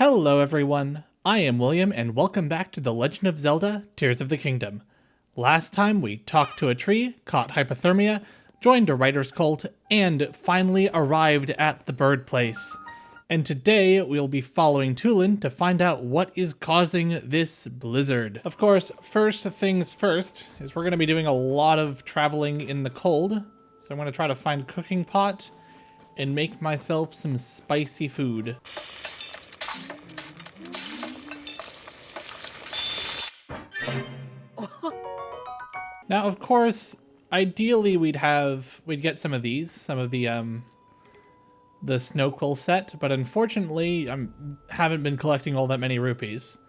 Hello everyone, I am William and welcome back to The Legend of Zelda Tears of the Kingdom. Last time we talked to a tree, caught hypothermia, joined a writer's cult, and finally arrived at the bird place. And today we'll be following Tulin to find out what is causing this blizzard. Of course, first things first is we're going to be doing a lot of traveling in the cold. So I'm going to try to find a cooking pot and make myself some spicy food. Now, of course, ideally we'd get some of these, some of the snow quill set, but unfortunately I haven't been collecting all that many rupees.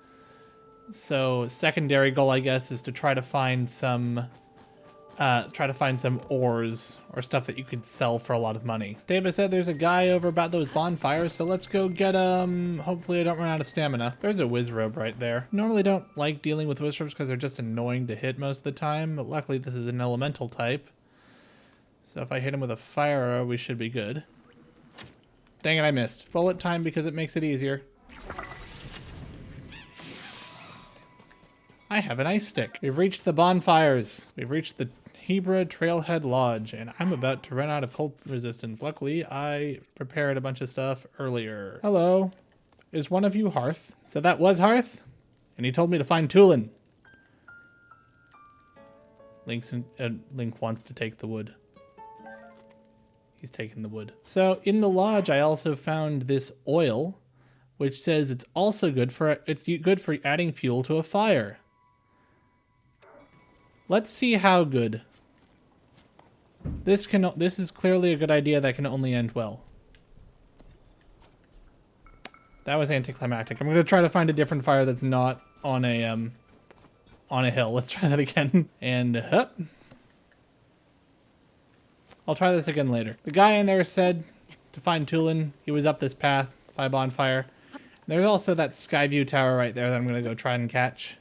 So secondary goal, I guess, is to try to find some ores or stuff that you could sell for a lot of money. David said there's a guy over about those bonfires, so let's go get hopefully I don't run out of stamina. There's a Wizrobe right there. Normally don't like dealing with Wizrobes because they're just annoying to hit most of the time, but luckily this is an elemental type. So if I hit him with a fire arrow, we should be good. Dang it, I missed. Bullet time because it makes it easier. I have an ice stick. We've reached the bonfires. We've reached the Hebra Trailhead Lodge, and I'm about to run out of cold resistance. Luckily, I prepared a bunch of stuff earlier. Hello. Is one of you Hearth? So that was Hearth? And he told me to find Tulin. Link wants to take the wood. He's taking the wood. So in the lodge, I also found this oil, which says it's good for adding fuel to a fire. Let's see how good. This is clearly a good idea that can only end well. That was anticlimactic. I'm going to try to find a different fire that's not on a hill. Let's try that again. And up. I'll try this again later. The guy in there said to find Tulin. He was up this path by a bonfire. There's also that Skyview tower right there that I'm going to go try and catch.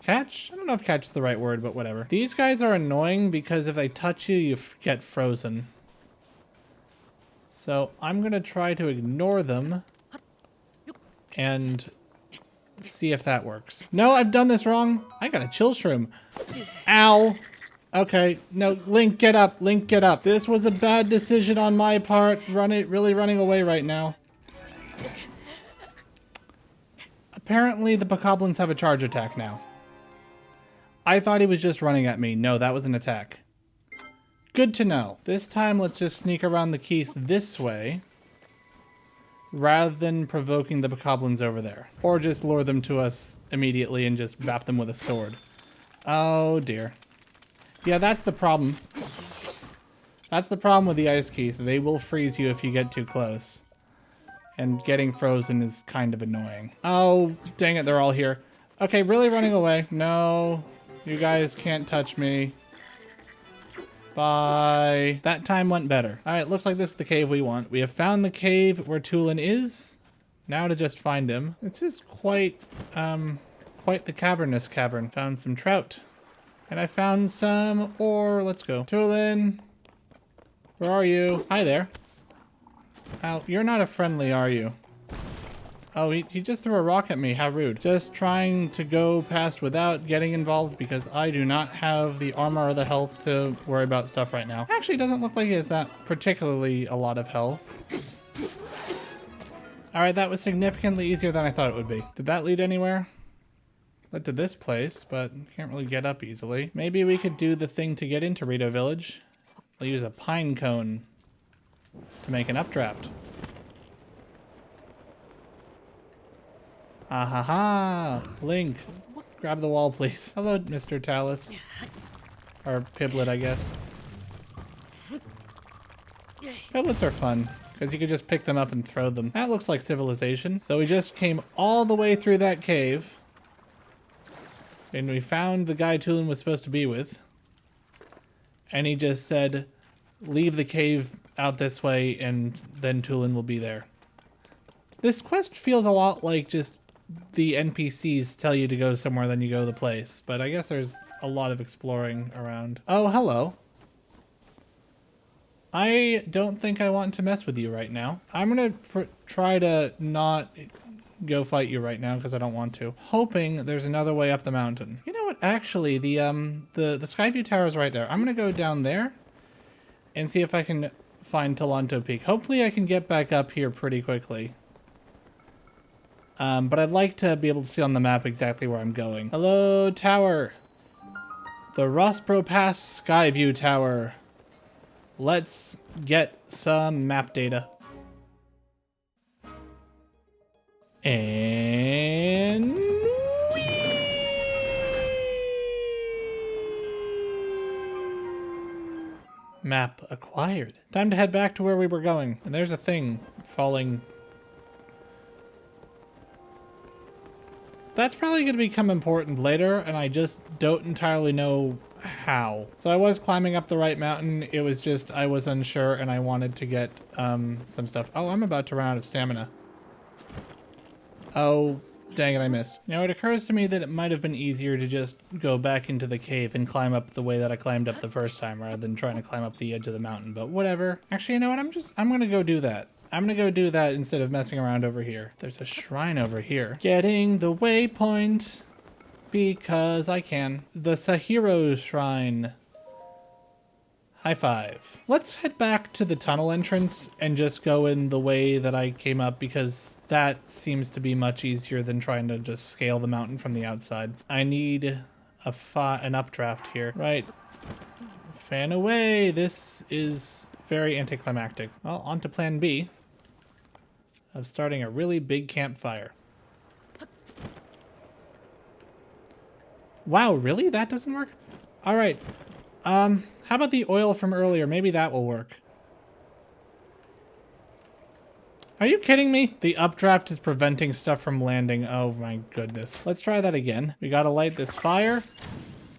Catch? I don't know if catch is the right word, but whatever. These guys are annoying because if they touch you, you get frozen. So I'm going to try to ignore them and see if that works. No, I've done this wrong. I got a chill shroom. Ow. Okay, no, Link, get up. Link, get up. This was a bad decision on my part. Really running away right now. Apparently the Bokoblins have a charge attack now. I thought he was just running at me. No, that was an attack. Good to know. This time, let's just sneak around the keys this way, rather than provoking the Bokoblins over there. Or just lure them to us immediately and just bap them with a sword. Oh, dear. Yeah, that's the problem. That's the problem with the ice keys. They will freeze you if you get too close. And getting frozen is kind of annoying. Oh, dang it, they're all here. Okay, really running away. No. You guys can't touch me. Bye. That time went better. Alright, looks like this is the cave we want. We have found the cave where Tulin is. Now to just find him. It's just quite the cavernous cavern. Found some trout. And I found some ore. Let's go. Tulin. Where are you? Hi there. Ow, you're not a friendly, are you? Oh, he just threw a rock at me. How rude. Just trying to go past without getting involved because I do not have the armor or the health to worry about stuff right now. Actually, it doesn't look like he has that particularly a lot of health. Alright, that was significantly easier than I thought it would be. Did that lead anywhere? Led to this place, but can't really get up easily. Maybe we could do the thing to get into Rito Village. I'll use a pine cone to make an updraft. Ah ha ha! Link, grab the wall, please. Hello, Mr. Talus. Or Piblet, I guess. Piblets are fun, because you could just pick them up and throw them. That looks like civilization. So we just came all the way through that cave. And we found the guy Tulin was supposed to be with. And he just said, leave the cave out this way, and then Tulin will be there. This quest feels a lot like just the NPCs tell you to go somewhere, then you go to the place. But I guess there's a lot of exploring around. Oh, hello. I don't think I want to mess with you right now. I'm gonna try to not go fight you right now because I don't want to. Hoping there's another way up the mountain. You know what? Actually, the Skyview Tower is right there. I'm gonna go down there and see if I can find Toronto Peak. Hopefully I can get back up here pretty quickly. But I'd like to be able to see on the map exactly where I'm going. Hello, tower. The Rossbro Pass Skyview Tower. Let's get some map data. And map acquired. Time to head back to where we were going. And there's a thing falling. That's probably going to become important later, and I just don't entirely know how. So I was climbing up the right mountain. It was just I was unsure, and I wanted to get some stuff. Oh, I'm about to run out of stamina. Oh, dang it, I missed. Now, it occurs to me that it might have been easier to just go back into the cave and climb up the way that I climbed up the first time, rather than trying to climb up the edge of the mountain, but whatever. Actually, you know what? I'm going to go do that. I'm gonna go do that instead of messing around over here. There's a shrine over here. Getting the waypoint because I can. The Sahiro Shrine. High five. Let's head back to the tunnel entrance and just go in the way that I came up because that seems to be much easier than trying to just scale the mountain from the outside. I need an updraft here. Right. Fan away. This is very anticlimactic. Well, on to plan B. Of starting a really big campfire. Wow, really? That doesn't work? All right. How about the oil from earlier? Maybe that will work. Are you kidding me? The updraft is preventing stuff from landing. Oh my goodness. Let's try that again. We gotta light this fire.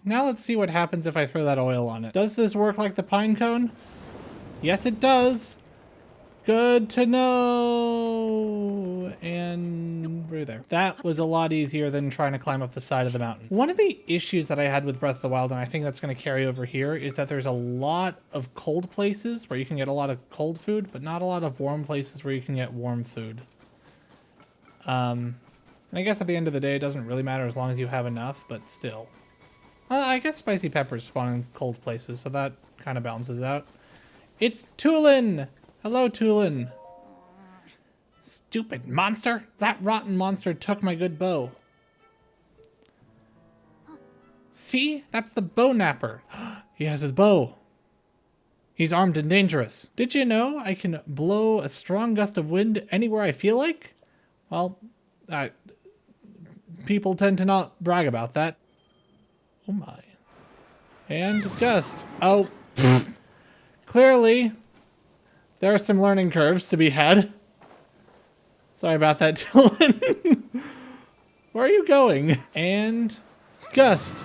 Now let's see what happens if I throw that oil on it. Does this work like the pine cone? Yes, it does. Good to know. And we're there. That was a lot easier than trying to climb up the side of the mountain. One of the issues that I had with Breath of the Wild, and I think that's going to carry over here, is that there's a lot of cold places where you can get a lot of cold food, but not a lot of warm places where you can get warm food. And I guess at the end of the day, it doesn't really matter as long as you have enough, but still. I guess spicy peppers spawn in cold places, so that kind of balances out. It's Tulin! Hello, Tulin. Stupid monster! That rotten monster took my good bow. See? That's the bow napper. He has his bow. He's armed and dangerous. Did you know I can blow a strong gust of wind anywhere I feel like? Well, people tend to not brag about that. Oh my. And gust. Oh. Clearly, there are some learning curves to be had. Sorry about that, Dylan. Where are you going? And gust.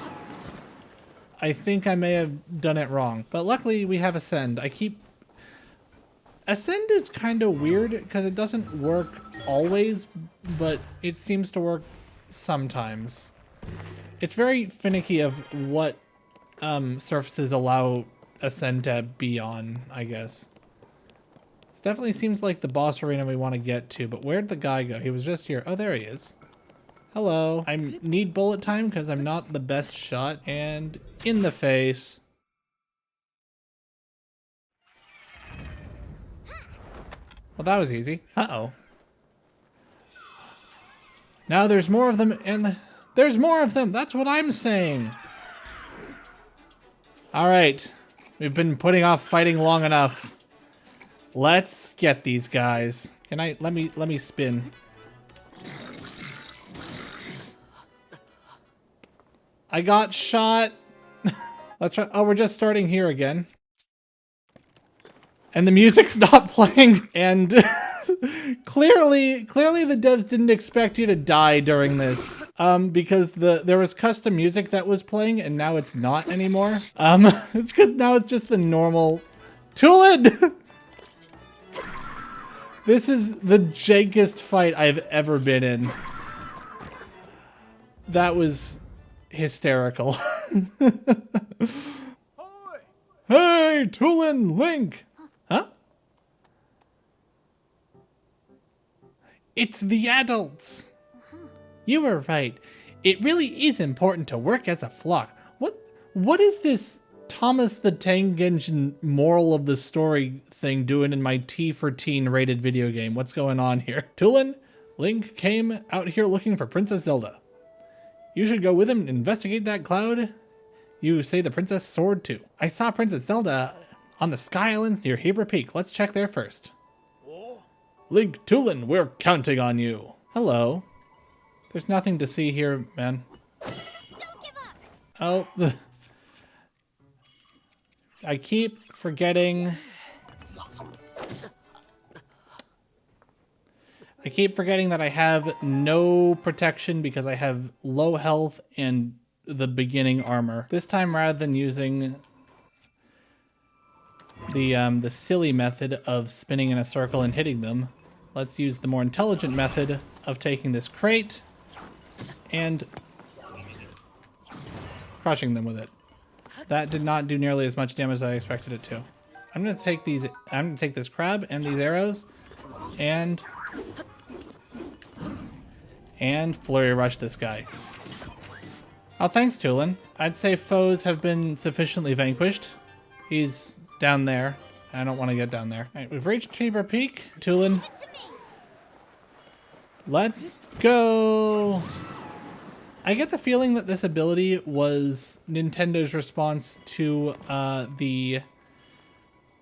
I think I may have done it wrong, but luckily we have Ascend. Ascend is kind of weird because it doesn't work always, but it seems to work sometimes. It's very finicky of what surfaces allow Ascend to be on, I guess. This definitely seems like the boss arena we want to get to, but where'd the guy go? He was just here. Oh, there he is. Hello. I need bullet time because I'm not the best shot. And in the face. Well, that was easy. Uh-oh. Now there's more of them, and there's more of them. That's what I'm saying. All right. We've been putting off fighting long enough. Let's get these guys. Can I let me spin. I got shot. Let's try. Oh, we're just starting here again. And the music's not playing. And clearly the devs didn't expect you to die during this. Because there was custom music that was playing and now it's not anymore. It's because now it's just the normal Tulin! This is the jankest fight I've ever been in. That was hysterical. Hey, Tulin, Link! Huh? It's the adults! You were right. It really is important to work as a flock. What is this Thomas the Tank Engine moral of the story thing doing in my T for Teen rated video game? What's going on here? Tulin, Link came out here looking for Princess Zelda. You should go with him and investigate that cloud. You say the princess soared to. I saw Princess Zelda on the Sky Islands near Heber Peak. Let's check there first. Link, Tulin, we're counting on you. Hello. There's nothing to see here, man. Don't give up. Oh, I keep forgetting. I keep forgetting that I have no protection because I have low health and the beginning armor. This time, rather than using the silly method of spinning in a circle and hitting them, let's use the more intelligent method of taking this crate and crushing them with it. That did not do nearly as much damage as I expected it to. I'm gonna take this crab and these arrows and flurry rush this guy. Oh, thanks, Tulin. I'd say foes have been sufficiently vanquished. He's down there. I don't want to get down there. All right, we've reached Heber Peak. Tulin, let's go. I get the feeling that this ability was Nintendo's response to the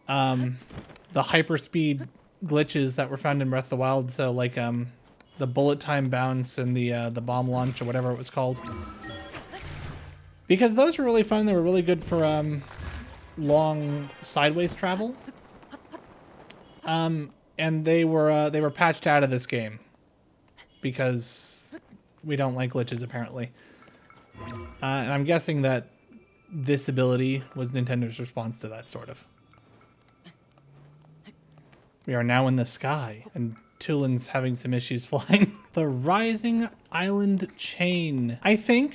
hyperspeed glitches that were found in Breath of the Wild. So like the bullet time bounce and the bomb launch or whatever it was called. Because those were really fun. They were really good for long sideways travel. And they were patched out of this game because we don't like glitches, apparently. And I'm guessing that this ability was Nintendo's response to that, sort of. We are now in the sky, and Tulin's having some issues flying. The Rising Island Chain. I think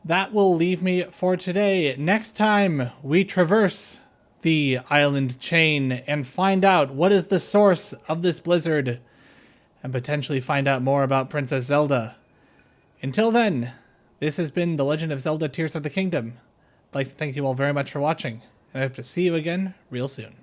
that will leave me for today. Next time, we traverse the island chain and find out what is the source of this blizzard, and potentially find out more about Princess Zelda. Until then, this has been The Legend of Zelda Tears of the Kingdom. I'd like to thank you all very much for watching, and I hope to see you again real soon.